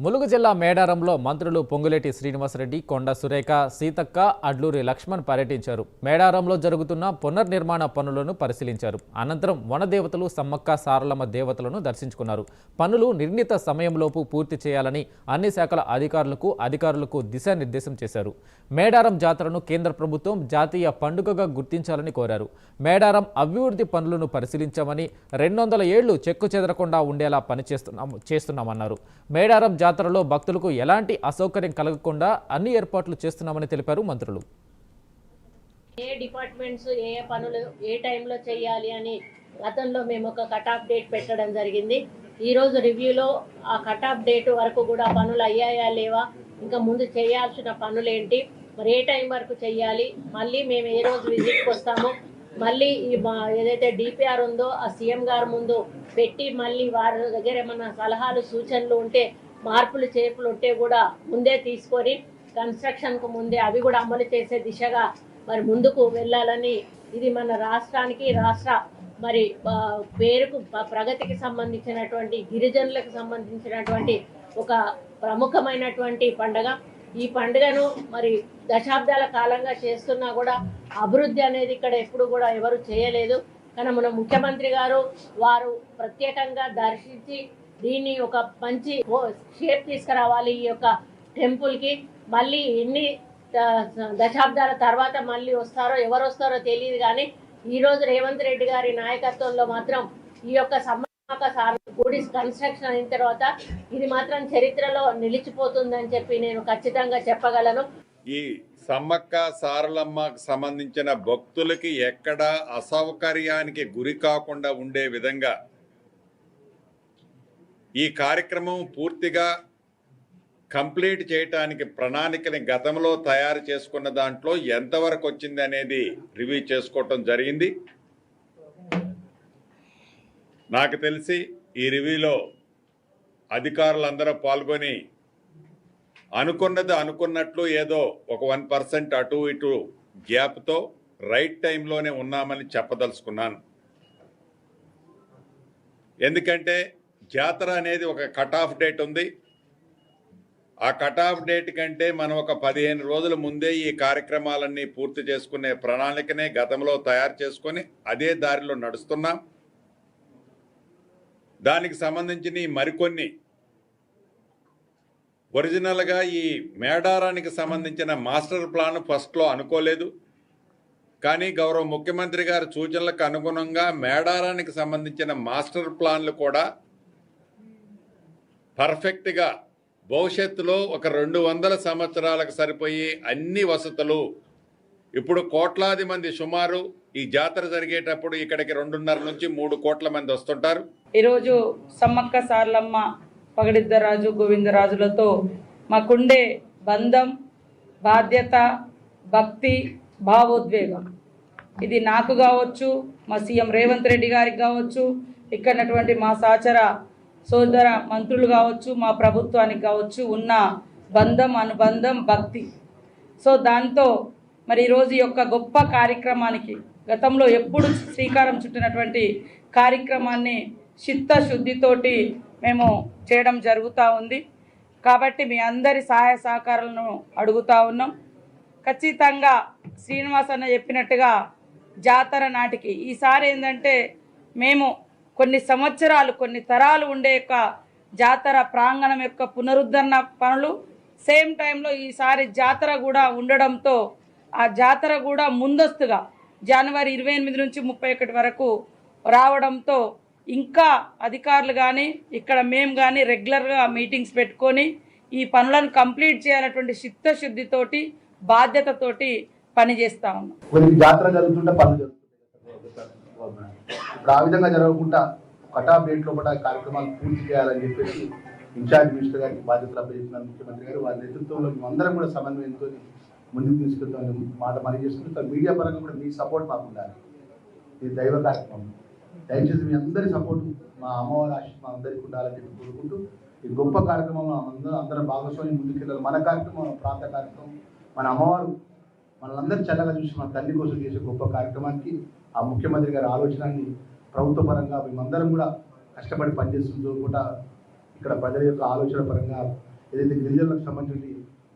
ములుగు జిల్లా మేడారంలో మంత్రులు పొంగులేటి శ్రీనివాసరెడ్డి, కొండ సురేఖ, సీతక్క, అడ్లూరి లక్ష్మణ్ పర్యటించారు. మేడారంలో జరుగుతున్న పునర్నిర్మాణ పనులను పరిశీలించారు. అనంతరం వనదేవతలు, సమ్మక్క సారలమ్మ దేవతలను దర్శించుకున్నారు. పనులు నిర్ణీత సమయంలోపు పూర్తి చేయాలని అన్ని శాఖల అధికారులకు దిశానిర్దేశం చేశారు. మేడారం జాతరను కేంద్ర ప్రభుత్వం జాతీయ పండుగగా గుర్తించాలని కోరారు. మేడారం అభివృద్ధి పనులను పరిశీలించామని 200 ఏళ్లు చెక్కు చెదరకుండా ఉండేలా చేస్తున్నామన్నారు. మేడారం జాతరలో భక్తులకు ఎలాంటి అసౌకర్యం కలగకుండా అన్ని ఏర్పాట్లు చేస్తున్నామని తెలిపారు మంత్రులు. ఏ డిపార్ట్మెంట్స్ ఏ పనులు ఏ టైంలో చేయాలి అని గతంలో మేము ఒక కట్ ఆఫ్ డేట్ పెట్టడం జరిగింది. ఈరోజు రివ్యూలో ఆ కట్ ఆఫ్ డేట్ వరకు కూడా పనులు అయ్యాయా లేవా, ఇంకా ముందు చేయాల్సిన పనులు ఏంటి, మరి ఏ టైం వరకు చేయాలి, మళ్ళీ మేము ఏ రోజు విజిట్కి వస్తామో, మళ్ళీ ఏదైతే డిపిఆర్ ఉందో ఆ సీఎం గారు ముందు పెట్టి మళ్ళీ వారి దగ్గర ఏమన్నా సలహాలు సూచనలు ఉంటే, మార్పులు చేర్పులు ఉంటే కూడా ముందే తీసుకొని కన్స్ట్రక్షన్కు ముందే అవి కూడా అమలు చేసే దిశగా మరి ముందుకు వెళ్ళాలని, ఇది మన రాష్ట్రానికి మరి పేరుకు ప్రగతికి సంబంధించినటువంటి గిరిజనులకు సంబంధించినటువంటి ఒక ప్రముఖమైనటువంటి పండుగ. ఈ పండుగను మరి దశాబ్దాల కాలంగా చేస్తున్నా కూడా అభివృద్ధి అనేది ఇక్కడ ఎప్పుడు కూడా ఎవరు చేయలేదు. కానీ మన ముఖ్యమంత్రి గారు వారు ప్రత్యేకంగా దర్శించి దీన్ని ఒక మంచి షేప్ తీసుకురావాలి. ఈ యొక్క టెంపుల్కి మళ్ళీ ఎన్ని దశాబ్దాల తర్వాత మళ్ళీ వస్తారో ఎవరు వస్తారో తెలియదు. కానీ ఈరోజు రేవంత్ రెడ్డి గారి నాయకత్వంలో మాత్రం ఈ యొక్క సమ్మక్క గుడి కన్స్ట్రక్షన్ అయిన తర్వాత ఇది మాత్రం చరిత్రలో నిలిచిపోతుందని చెప్పి నేను ఖచ్చితంగా చెప్పగలను. ఈ సమ్మక్క సారలమ్మకు సంబంధించిన భక్తులకి ఎక్కడ అసౌకర్యానికి గురి కాకుండా ఉండే విధంగా ఈ కార్యక్రమం పూర్తిగా కంప్లీట్ చేయటానికి ప్రణాళికని గతంలో తయారు చేసుకున్న దాంట్లో ఎంతవరకు వచ్చింది అనేది రివ్యూ చేసుకోవటం జరిగింది. నాకు తెలిసి ఈ రివ్యూలో అధికారులందరూ పాల్గొని అనుకున్నది అనుకున్నట్లు ఏదో ఒక 1% అటు ఇటు గ్యాప్తో రైట్ టైంలోనే ఉన్నామని చెప్పదలుచుకున్నాను. ఎందుకంటే జాతర అనేది ఒక కట్ ఆఫ్ డేట్ ఉంది. ఆ కట్ ఆఫ్ డేట్ కంటే మనం ఒక 15 రోజుల ముందే ఈ కార్యక్రమాలన్నీ పూర్తి చేసుకునే ప్రణాళికనే గతంలో తయారు చేసుకొని అదే దారిలో నడుస్తున్నాం. దానికి సంబంధించిన మరికొన్ని ఒరిజినల్గా ఈ మేడారానికి సంబంధించిన మాస్టర్ ప్లాన్ ఫస్ట్లో అనుకోలేదు. కానీ గౌరవ ముఖ్యమంత్రి గారి సూచనలకు అనుగుణంగా మేడారానికి సంబంధించిన మాస్టర్ ప్లాన్లు కూడా పర్ఫెక్ట్గా భవిష్యత్తులో ఒక 200 సంవత్సరాలకు సరిపోయి అన్ని వసతులు, ఇప్పుడు కోట్లాది మంది సుమారు ఈ జాతర జరిగేటప్పుడు ఇక్కడికి 2.5 నుంచి 3 కోట్ల మంది వస్తుంటారు. ఈరోజు సమ్మక్క సారలమ్మ, పగడిద్దరాజు, గోవిందరాజులతో మాకుండే బంధం, బాధ్యత, భక్తి, భావోద్వేగం ఇది నాకు కావచ్చు, మా సీఎం రేవంత్ రెడ్డి గారికి కావచ్చు, ఇక్కడటువంటి మా సహచర సోదర మంత్రులు కావచ్చు, మా ప్రభుత్వానికి కావచ్చు ఉన్న బంధం, అనుబంధం, భక్తి. సో దాంతో మరి ఈరోజు యొక్క గొప్ప కార్యక్రమానికి గతంలో ఎప్పుడు శ్రీకారం చుట్టినటువంటి కార్యక్రమాన్ని చిత్తశుద్ధితోటి మేము చేయడం జరుగుతూ ఉంది. కాబట్టి మీ అందరి సహాయ సహకారాలను అడుగుతూ ఉన్నాం. ఖచ్చితంగా శ్రీనివాస్ అన్న చెప్పినట్టుగా జాతర నాటికి ఈసారి ఏంటంటే మేము కొన్ని సంవత్సరాలు, కొన్ని తరాలు ఉండే యొక్క జాతర ప్రాంగణం యొక్క పునరుద్ధరణ పనులు సేమ్ టైంలో ఈసారి జాతర కూడా ఉండడంతో ఆ జాతర కూడా ముందస్తుగా జనవరి 28 నుంచి 31 వరకు రావడంతో ఇంకా అధికారులు కానీ ఇక్కడ మేము కానీ రెగ్యులర్గా మీటింగ్స్ పెట్టుకొని ఈ పనులను కంప్లీట్ చేయాలన్నటువంటి చిత్తశుద్ధితోటి, బాధ్యతతోటి పనిచేస్తూ ఉన్నాం. జాతర జరుగుతుంటే పనులు జరుగుతుంటాయి. ఇప్పుడు ఆ విధంగా జరగకుండా కట్ ఆఫ్ డేట్ లోపల కార్యక్రమాలు పూర్తి చేయాలని చెప్పేసి ఇన్ఛార్జ్ మినిస్టర్ గారికి బాధ్యతలు అప్పచెప్పిన ముఖ్యమంత్రి గారు వారి నేతృత్వంలో మేమందరం కూడా సమన్వయంతో ముందుకు తీసుకెళ్తామని మాట మనీ చేసుకుంటాం. మీడియా పరంగా కూడా మీ సపోర్ట్ మాకు ఉండాలి. ఇది దైవ కార్యక్రమం. దయచేసి మీ అందరి సపోర్ట్, మా అమ్మవారి ఆశీస్సు మా అందరికీ ఉండాలని చెప్పి కోరుకుంటూ ఈ గొప్ప కార్యక్రమంలో అందరం భాగస్వామ్యం ముందుకెళ్ళాలి. మన కార్యక్రమం, మన ప్రాంత కార్యక్రమం, మన అమ్మవారు మనందరూ చల్లగా చూసి మన తల్లి కోసం చేసే గొప్ప కార్యక్రమానికి ఆ ముఖ్యమంత్రి గారి ఆలోచనని ప్రభుత్వ పరంగా మేమందరం కూడా కష్టపడి పనిచేస్తూ కూడా ఇక్కడ ప్రజల యొక్క ఆలోచన పరంగా ఏదైతే గిరిజనులకు సంబంధించి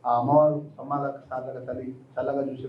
ఆ అమ్మవారు సమ్మాల సార్లగా తల్లి చల్లగా చూసే